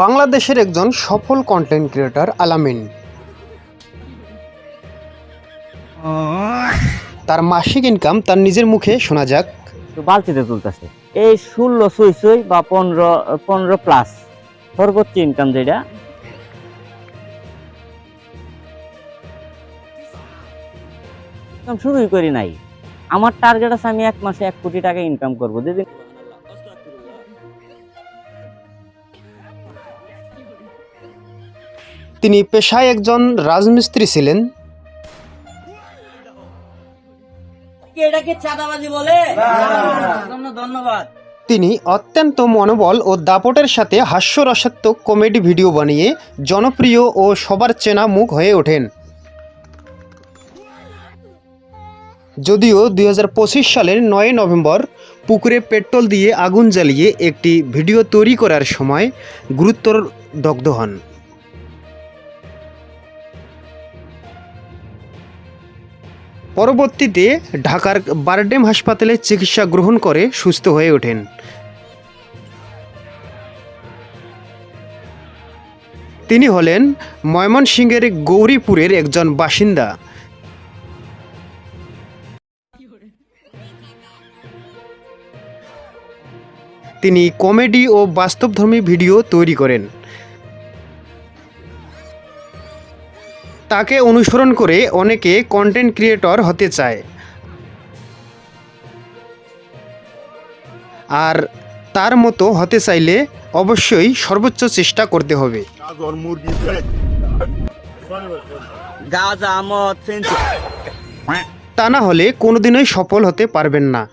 বাংলাদেশের একজন সফল কন্টেন্ট ক্রিয়েটর আলামিন। তার মাসিক ইনকাম তার নিজের মুখে শোনা যাক। তো বালতিতে তুলতেছে এই 16 ছুঁই বা 15 প্লাস সর্বোচ্চ ইনকাম যেটা। শুরুই করি নাই, আমার টার্গেট আছে আমি 1 মাসে 1 কোটি টাকা ইনকাম করবো। যদি তিনি পেশায় একজন রাজমিস্ত্রি ছিলেন। এটাকে চাঁদাবাজি বলে? ধন্যবাদ। তিনি অত্যন্ত মনোবল ও দাপটের সাথে হাস্যরসাত্মক কমেডি ভিডিও বানিয়ে জনপ্রিয় ও সবার চেনা মুখ হয়ে ওঠেন। যদিও 2025 সালের 9 নভেম্বর পুকুরে পেট্রোল দিয়ে আগুন জ্বালিয়ে একটি ভিডিও তৈরি করার সময় গুরুতর দগ্ধ হন। পরবর্তীতে ঢাকার বারডেম হাসপাতালে চিকিৎসা গ্রহণ করে সুস্থ হয়ে ওঠেন। তিনি হলেন ময়মনসিংহের গৌরীপুরের একজন বাসিন্দা। তিনি কমেডি ও বাস্তবধর্মী ভিডিও তৈরি করেন। তাকে অনুসরণ করে অনেকে কন্টেন্ট ক্রিয়েটর হতে চায়, আর তার মতো হতে চাইলে অবশ্যই সর্বোচ্চ চেষ্টা করতে হবে। তা না হলে কোনোদিনই সফল হতে পারবেন না।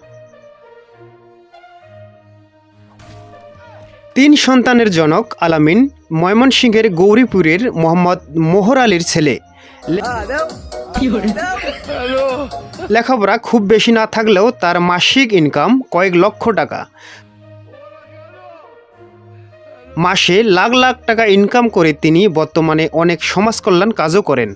3 সন্তানের জনক আলামিন ময়মনসিংহের গৌরীপুরের মোহাম্মদ মোহর আলীর ছেলে। লেখাপড়া খুব বেশি না থাকলেও তার মাসিক ইনকাম কয়েক লক্ষ টাকা। মাসে লাখ লাখ টাকা ইনকাম করে তিনি বর্তমানে অনেক সমাজ কল্যাণ কাজও করেন।